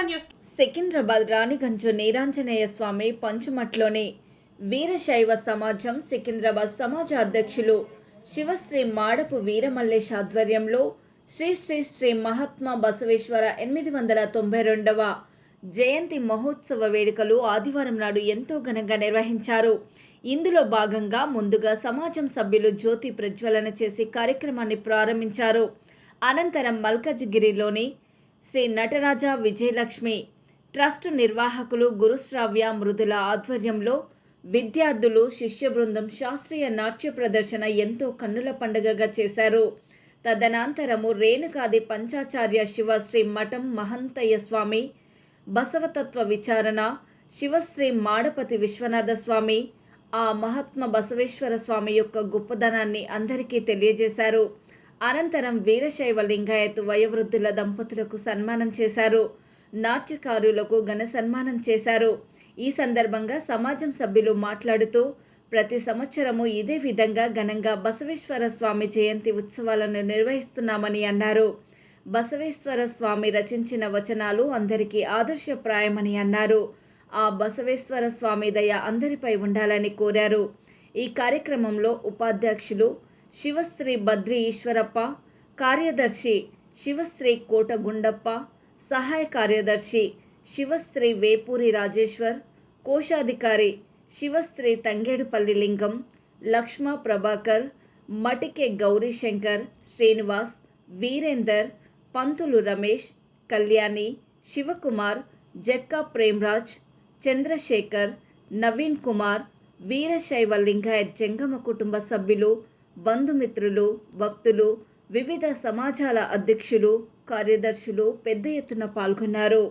News. Secunderabad Raniganj నీరాంజనేయ స్వామి పంచుమట్లోని వీరశైవ సమాజం సికింద్రాబాద్ సమాజ అధ్యక్షులు శివశ్రీ మాడపు వీరమల్లేష్ ఆధ్వర్యంలో శ్రీ శ్రీ శ్రీ మహాత్మా బసవేశ్వర 892వ జయంతి మహోత్సవ వేడుకలు ఆదివారం నాడు ఎంతో ఘనంగా నిర్వహించారు. ఇందులో భాగంగా ముందుగా సమాజం సభ్యులు జ్యోతి ప్రజ్వలన చేసి కార్యక్రమాన్ని ప్రారంభించారు. అనంతరం మల్కజ్గిరిలోని శ్రీ నటరాజ విజయలక్ష్మి ట్రస్ట్ నిర్వాహకులు గురుశ్రావ్య మృదుల ఆధ్వర్యంలో విద్యార్థులు శిష్య బృందం శాస్త్రీయ నాట్య ప్రదర్శన ఎంతో కన్నుల పండుగగా చేశారు. తదనంతరము రేణుకాది పంచాచార్య శివశ్రీ మఠం మహంతయ్య స్వామి బసవతత్వ విచారణ శివశ్రీ మాడపతి విశ్వనాథ స్వామి ఆ మహాత్మ బసవేశ్వర స్వామి యొక్క గొప్పదనాన్ని అందరికీ తెలియజేశారు. అనంతరం వీరశైవ లింగాయత్ వయోవృద్ధుల దంపతులకు సన్మానం చేశారు. నాట్యకారులకు ఘన సన్మానం చేశారు. ఈ సందర్భంగా సమాజం సభ్యులు మాట్లాడుతూ ప్రతి సంవత్సరము ఇదే విధంగా ఘనంగా బసవేశ్వర స్వామి జయంతి ఉత్సవాలను నిర్వహిస్తున్నామని అన్నారు. బసవేశ్వర స్వామి రచించిన వచనాలు అందరికీ ఆదర్శప్రాయమని అన్నారు. ఆ బసవేశ్వర స్వామి దయ అందరిపై ఉండాలని కోరారు. ఈ కార్యక్రమంలో ఉపాధ్యక్షులు శివశ్రీ బద్రి ఈశ్వరప్ప, కార్యదర్శి శివశ్రీ కోట గుండప్ప, సహాయ కార్యదర్శి శివశ్రీ వేపూరి రాజేశ్వర్, కోశాధికారి శివశ్రీ తంగేడుపల్లి లింగం, లక్ష్మ ప్రభాకర్, మటికే గౌరీశంకర్, శ్రీనివాస్, వీరేందర్, పంతులు రమేష్, కళ్యాణి, శివకుమార్, జక్కా ప్రేమ్రాజ్, చంద్రశేఖర్, నవీన్ కుమార్, వీరశైవ లింగాయత్ జంగమ కుటుంబ సభ్యులు, బంధుమిత్రులు, భక్తులు, వివిధ సమాజాల అధ్యక్షులు, కార్యదర్శులు పెద్ద ఎత్తున పాల్గొన్నారు.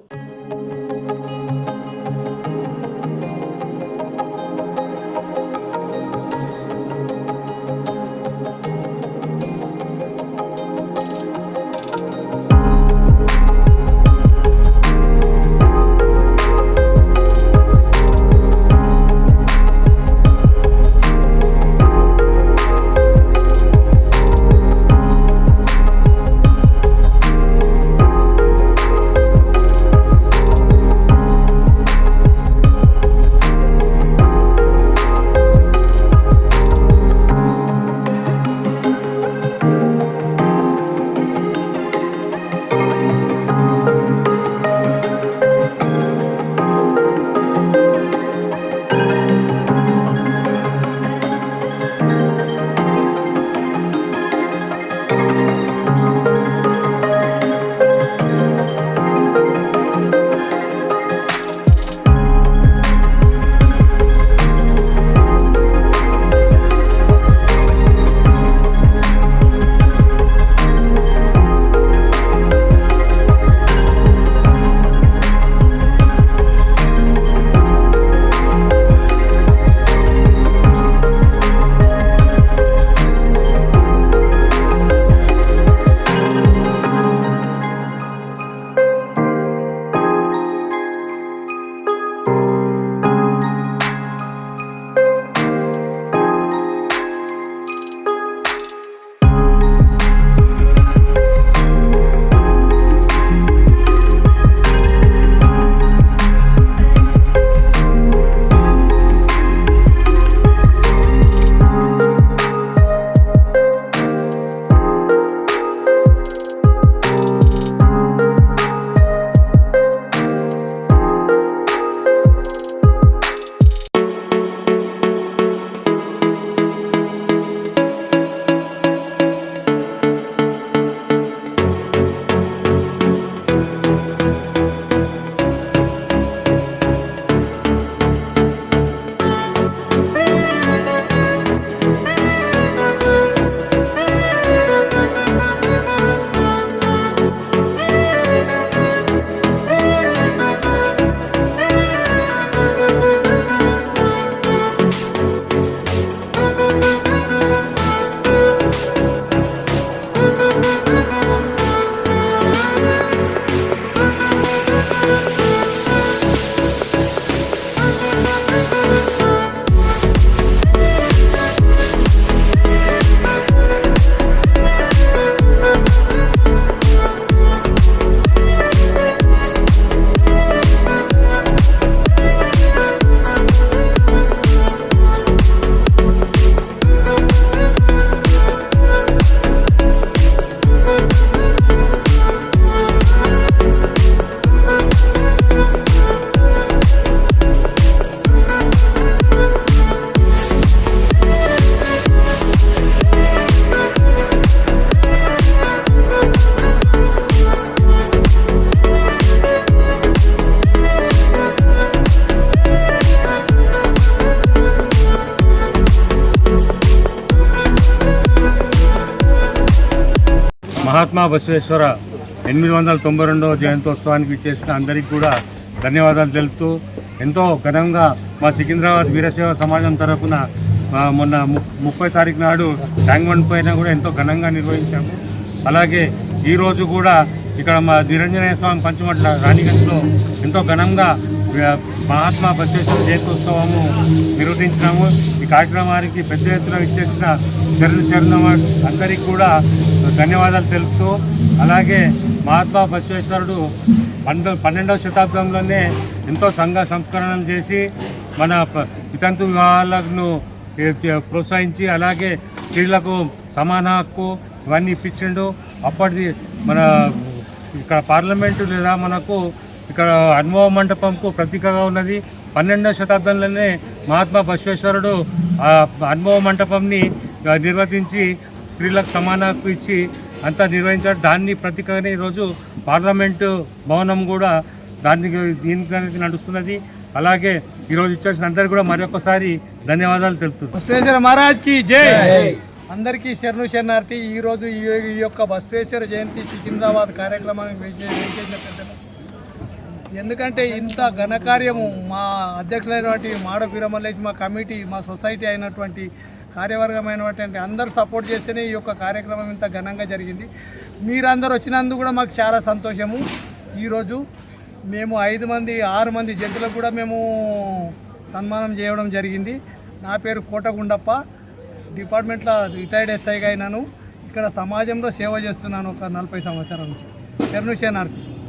మహాత్మా బసవేశ్వర 892వ జయంతోత్సవానికి ఇచ్చేసిన అందరికీ కూడా ధన్యవాదాలు తెలుపుతూ ఎంతో ఘనంగా మా సికింద్రాబాద్ వీరశైవ సమాజం తరఫున మొన్న 30 తారీఖు నాడు ట్యాంక్ బండ్ పైన కూడా ఎంతో ఘనంగా నిర్వహించాము. అలాగే ఈరోజు కూడా ఇక్కడ మా నిరంజనేయ స్వామి పంచమట్ల రాణిగంజ్లో ఎంతో ఘనంగా మహాత్మా బసవేశ్వర జయంతోత్సవము నిర్వహించినాము. ఈ కార్యక్రమానికి పెద్ద ఎత్తున ఇచ్చేసిన శరణ అందరికీ కూడా ధన్యవాదాలు తెలుపుతూ, అలాగే మహాత్మా బసవేశ్వరుడు 12వ శతాబ్దంలోనే ఎంతో సంఘ సంస్కరణలు చేసి మన వితంతు వివాహాలను ప్రోత్సహించి, అలాగే స్త్రీలకు సమాన హక్కు ఇవన్నీ ఇప్పించిండు. అప్పటిది మన ఇక్కడ పార్లమెంటు లేదా మనకు ఇక్కడ అనుభవ మంటపంకు ప్రతీకగా ఉన్నది. 12వ శతాబ్దంలోనే మహాత్మా బసవేశ్వరుడు ఆ అనుభవ మంటపంని నిర్వర్తించి స్త్రీలకు సమాన హక్కు ఇచ్చి అంతా నిర్వహించాడు. దాన్ని ప్రతీకగానే ఈరోజు పార్లమెంటు భవనం కూడా దీనికి నడుస్తున్నది. అలాగే ఈరోజు ఇచ్చేసిన అందరికీ కూడా మరొకసారి ధన్యవాదాలు తెలుపుతున్నాను. బసవేశ్వర మహారాజ్కి జై. అందరికీ శరణార్థి. ఈరోజు ఈ యొక్క బసవేశ్వర జయంతి సికింద్రాబాద్ కార్యక్రమానికి వేసేసిన పెద్దలు, ఎందుకంటే ఇంత ఘనకార్యము మా అధ్యక్షులైనటువంటి మాడ వీరమల్లేశ్, మా కమిటీ, మా సొసైటీ అయినటువంటి కార్యవర్గమైనటువంటి అందరూ సపోర్ట్ చేస్తేనే ఈ యొక్క కార్యక్రమం ఇంత ఘనంగా జరిగింది. మీరందరూ వచ్చినందుకు కూడా మాకు చాలా సంతోషము. ఈరోజు మేము 6 మంది జడ్జిలకు కూడా మేము సన్మానం చేయడం జరిగింది. నా పేరు కోటగుండప్ప, డిపార్ట్మెంట్లో రిటైర్డ్ ఎస్ఐగా అయినాను. ఇక్కడ సమాజంలో సేవ చేస్తున్నాను ఒక 40 సంవత్సరాల నుంచి. శరణార్థి.